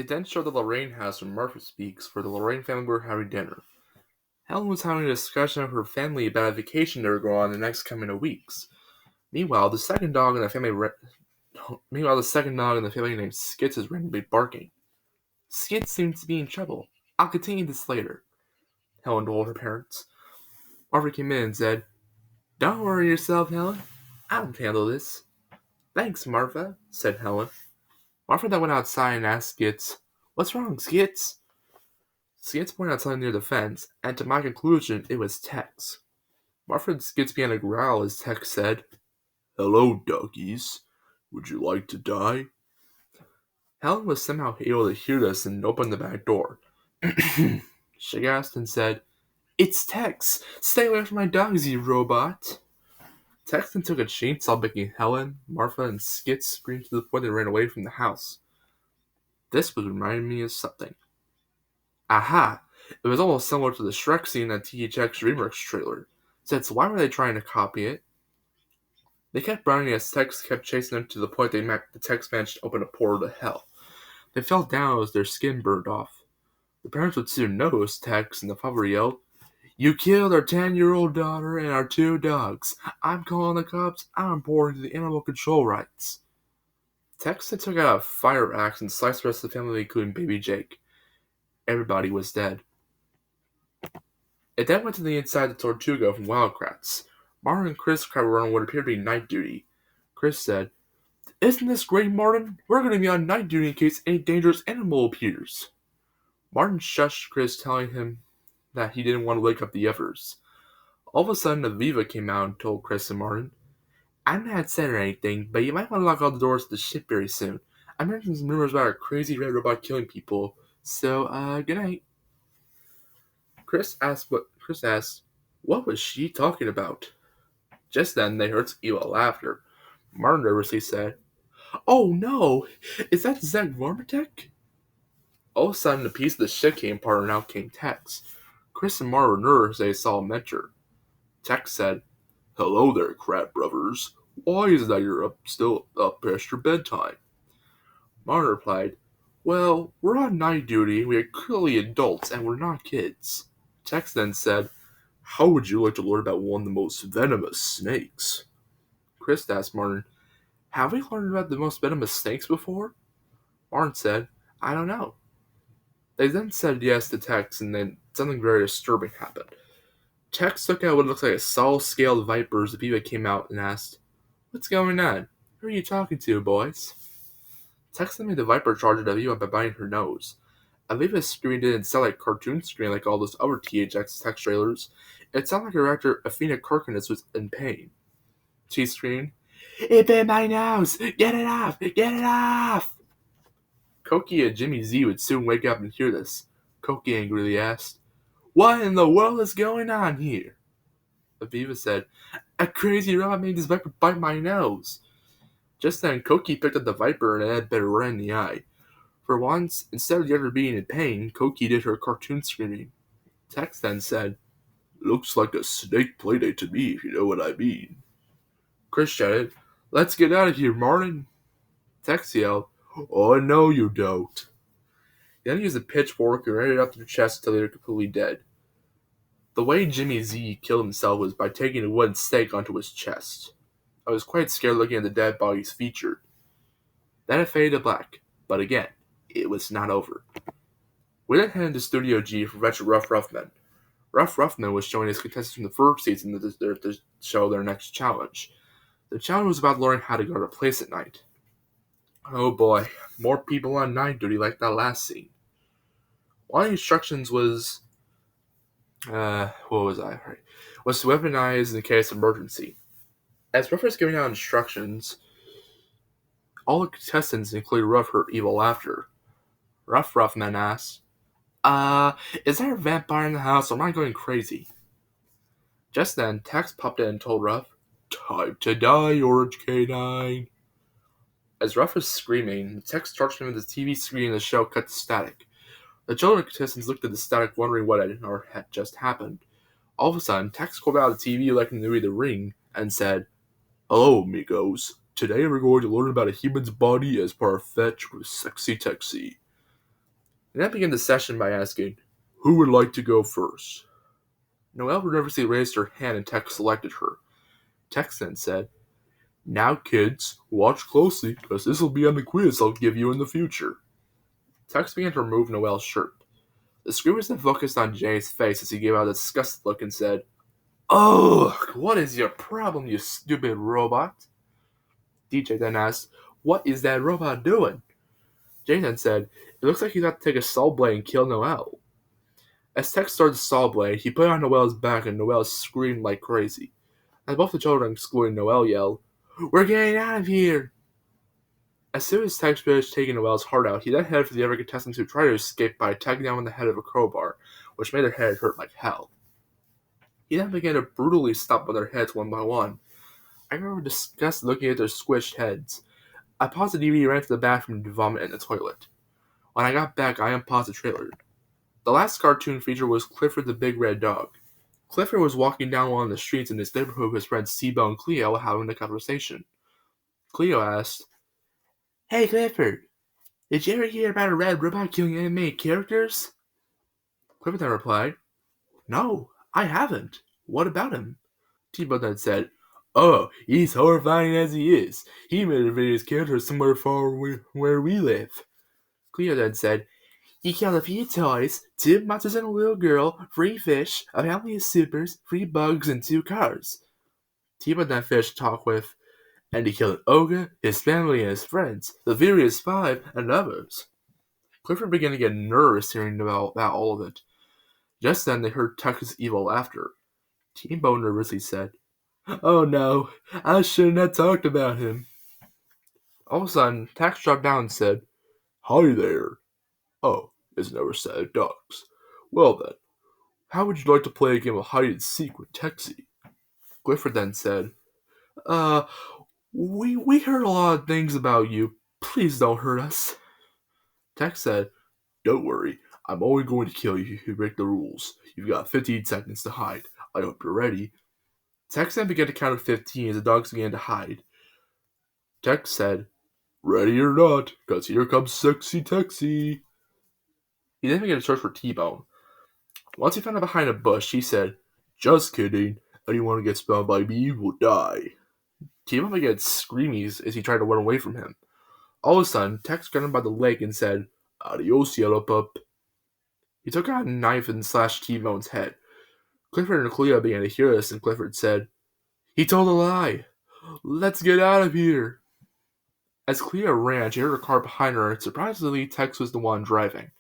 It then showed the Lorraine house where Martha speaks, where the Lorraine family were having dinner. Helen was having a discussion with her family about a vacation they were going on the next coming of weeks. Meanwhile, the second dog in the family named Skits is randomly barking. Skits seems to be in trouble. I'll continue this later, Helen told her parents. Martha came in and said, "Don't worry yourself, Helen. I'll handle this." "Thanks, Martha," said Helen. Martha then went outside and asked Skits, "What's wrong, Skits?" Skits pointed out something near the fence, and to my conclusion, it was Tex. Martha and Skits began to growl as Tex said, "Hello, doggies. Would you like to die?" Helen was somehow able to hear this and opened the back door. She gasped and said, "It's Tex! Stay away from my dogs, you robot!" Tex then took a chainsaw, making Helen, Martha, and Skits scream to the point they ran away from the house. This was reminding me of something. Aha! It was almost similar to the Shrek scene in that THX Remix trailer. So why were they trying to copy it? They kept running as Tex kept chasing them to the point the Tex managed to open a portal to hell. They fell down as their skin burned off. The parents would soon notice Tex, and the father yelled, "You killed our 10-year-old daughter and our 2 dogs. I'm calling the cops. I'm reporting to the animal control rights." Tex then took out a fire axe and sliced the rest of the family, including baby Jake. Everybody was dead. It then went to the inside of the Tortuga from Wildcrats. Martin and Chris were on what appeared to be night duty. Chris said, "Isn't this great, Martin? We're going to be on night duty in case any dangerous animal appears." Martin shushed Chris, telling him that he didn't want to wake up the others. All of a sudden, Aviva came out and told Chris and Martin, "I'm not saying anything, but you might want to lock all the doors to the ship very soon. I'm hearing some rumors about a crazy red robot killing people, so, good night." Chris asked, what was she talking about? Just then, they heard some evil laughter. Martin nervously said, "Oh no! Is that Zeg Vormatek?" All of a sudden, a piece of the ship came apart and out came Tex. Chris and Martin were nervous as they saw him enter. Tex said, "Hello there, Crab Brothers. Why is it that you're still up past your bedtime?" Martin replied, "Well, we're on night duty, we are clearly adults, and we're not kids." Tex then said, "How would you like to learn about one of the most venomous snakes?" Chris asked Martin, "Have we learned about the most venomous snakes before?" Martin said, "I don't know." They then said yes to Tex, and then something very disturbing happened. Tex took out what looks like a saw-scaled viper as Aviva came out and asked, "What's going on? Who are you talking to, boys?" Tex then made the viper charge at Aviva by biting her nose. Aviva's scream didn't sound like cartoon scream like all those other THX text trailers. It sounded like her actor Athena Karkanis was in pain. She screamed, "It bit my nose! Get it off! Get it off!" Koki and Jimmy Z would soon wake up and hear this. Koki angrily asked, "What in the world is going on here?" Aviva said, "A crazy robot made this viper bite my nose." Just then, Koki picked up the viper and it bit her right in the eye. For once, instead of the other being in pain, Koki did her cartoon screaming. Tex then said, "Looks like a snake playdate to me, if you know what I mean." Chris shouted, "Let's get out of here, Martin." Tex yelled, "Oh, no you don't." He then used a pitchfork and ran it up their chest until they were completely dead. The way Jimmy Z killed himself was by taking a wooden stake onto his chest. I was quite scared looking at the dead bodies featured. Then it faded to black, but again, it was not over. We then headed to Studio G for Retro Rough Ruffman. Rough Ruffman was showing his contestants from the first season to show their next challenge. The challenge was about learning how to guard a place at night. Oh boy, more people on night duty like that last scene. One of the instructions was, was to weaponize in case of emergency. As Ruff was giving out instructions, all the contestants, including Ruff, heard evil laughter. Rough Ruffman asked, is there a vampire in the house or am I going crazy?" Just then, Tex popped in and told Ruff, "Time to die, Orange K9. As Ruff was screaming, Tex charged him with the TV screen and the show cut to static. The children contestants looked at the static wondering what had just happened. All of a sudden, Tex called out of the TV like in the movie The Ring and said, "Hello, amigos. Today we're going to learn about a human's body as par fetch with Sexy Texy." And then began the session by asking, "Who would like to go first?" Noelle nervously raised her hand and Tex selected her. Tex then said, "Now, kids, watch closely, because this will be on the quiz I'll give you in the future." Tex began to remove Noelle's shirt. The screen was then focused on Jay's face as he gave out a disgusted look and said, "Ugh, what is your problem, you stupid robot?" DJ then asked, "What is that robot doing?" Jay then said, "It looks like he's about to take a saw blade and kill Noelle." As Tex started the saw blade, he put it on Noelle's back and Noelle screamed like crazy. As both the children, excluding Noelle, yelled, "We're getting out of here!" As soon as Tex finished taking Noelle's heart out, he then headed for the other contestants who tried to escape by tagging them on the head of a crowbar, which made their head hurt like hell. He then began to brutally stomp on their heads one by one. I remember disgusted looking at their squished heads. I paused the DVD and ran to the bathroom to vomit in the toilet. When I got back, I unpaused the trailer. The last cartoon feature was Clifford the Big Red Dog. Clifford was walking down one of the streets in his neighborhood with his friends T-Bone and Cleo having a conversation. Cleo asked, "Hey Clifford, did you ever hear about a red robot killing animated characters?" Clifford then replied, "No, I haven't. What about him?" T-Bone then said, "Oh, he's horrifying as he is. He murdered his characters somewhere far away where we live." Cleo then said, "He killed a few toys, 2 monsters and a little girl, 3 fish, a family of supers, 3 bugs, and 2 cars." T-Bone then finished talk with, "And he killed an ogre, his family, and his friends, the Furious 5, and others." Clifford began to get nervous hearing about all of it. Just then they heard Tuck's evil laughter. T-Bone nervously said, "Oh no, I shouldn't have talked about him." All of a sudden, Tex dropped down and said, "Hi there. Oh, it's never said ducks. Well then, how would you like to play a game of hide and seek with Texie?" Clifford then said, Uh, we heard a lot of things about you. Please don't hurt us." Tex said, "Don't worry. I'm only going to kill you if you break the rules. You've got 15 seconds to hide. I hope you're ready." Tex then began to count to 15 as the dogs began to hide. Tex said, "Ready or not, 'cause here comes Sexy Texie." He then began to search for T-Bone. Once he found him behind a bush, he said, "Just kidding. Anyone who gets found by me will die." T-Bone began screaming as he tried to run away from him. All of a sudden, Tex grabbed him by the leg and said, "Adios, yellow pup." He took out a knife and slashed T-Bone's head. Clifford and Cleo began to hear this, and Clifford said, "He told a lie. Let's get out of here." As Cleo ran, she heard a car behind her, and surprisingly, Tex was the one driving.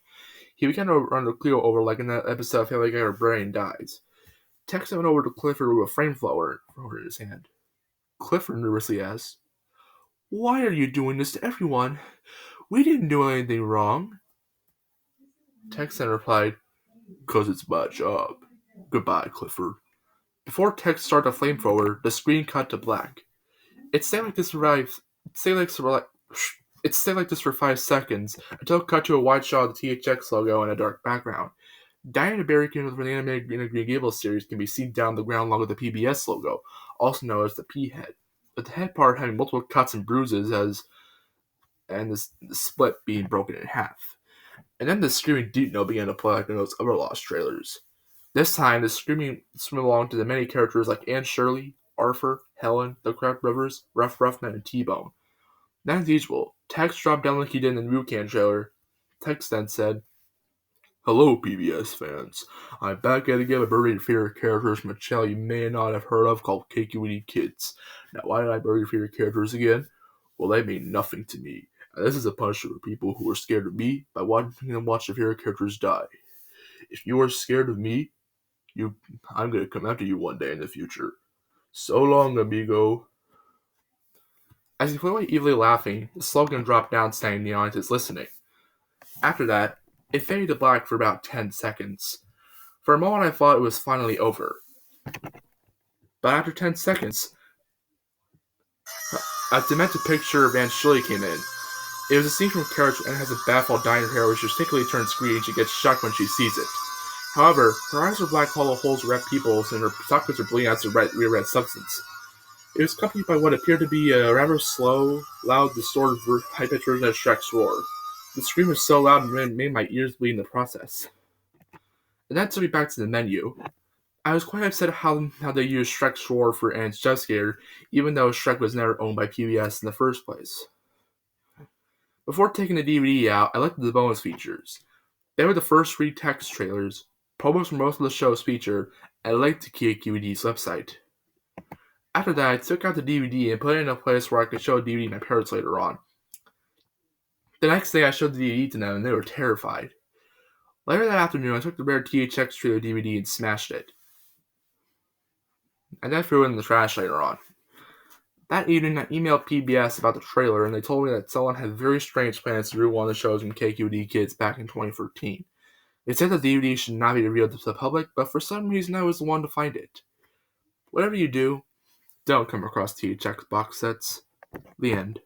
He began to run Cleo over like in that episode of Family Guy where Brian dies. Tex went over to Clifford with a flamethrower in his hand. Clifford nervously asked, "Why are you doing this to everyone? We didn't do anything wrong." Tex then replied, "'Cause it's my job. Goodbye, Clifford." Before Tex started the flamethrower, the screen cut to black. It stayed like this for 5 seconds until it cut to a wide shot of the THX logo in a dark background. Diana Barricade from the animated Green Gables series can be seen down the ground along with the PBS logo, also known as the P-head, with the head part having multiple cuts and bruises and the split being broken in half. And then the screaming deep note began to play like in those other Lost trailers. This time, the screaming swim along to the many characters like Anne Shirley, Arthur, Helen, the Kraft Brothers, Ruff Ruffman, and T-Bone. Then, as usual, Tex dropped down like he did in the Moo-Can trailer. Tex then said, "Hello, PBS fans. I'm back at it again with buried favorite characters from a channel you may not have heard of called KQED Kids. Now, why did I bury your favorite characters again? Well, they mean nothing to me. And this is a punishment for people who are scared of me by watching them watch their favorite characters die. If you are scared of me, I'm going to come after you one day in the future. So long, amigo." As he flew away evilly laughing, the slogan dropped down saying the audience is listening. After that, it faded to black for about 10 seconds. For a moment I thought it was finally over. But after 10 seconds, a demented picture of Aunt Shirley came in. It was a scene from Carriage and has a bat fall dyeing her hair which particularly turns green and she gets shocked when she sees it. However, her eyes were black hollow holes with red pupils and her sockets were bleeding out of red substance. It was accompanied by what appeared to be a rather slow, loud, distorted, high-pitched version of Shrek's roar. The scream was so loud and made my ears bleed in the process. And that took me back to the menu. I was quite upset how they used Shrek's roar for Ants Jump Scare, even though Shrek was never owned by PBS in the first place. Before taking the DVD out, I looked at the bonus features. They were the first free text trailers, promos for most of the show's feature, and a link to KQED's website. After that, I took out the DVD and put it in a place where I could show the DVD to my parents later on. The next day, I showed the DVD to them, and they were terrified. Later that afternoon, I took the rare THX trailer DVD and smashed it. I then threw it in the trash later on. That evening, I emailed PBS about the trailer, and they told me that someone had very strange plans to do one of the shows from KQED Kids back in 2013. They said the DVD should not be revealed to the public, but for some reason I was the one to find it. Whatever you do, don't come across THX box sets. The end.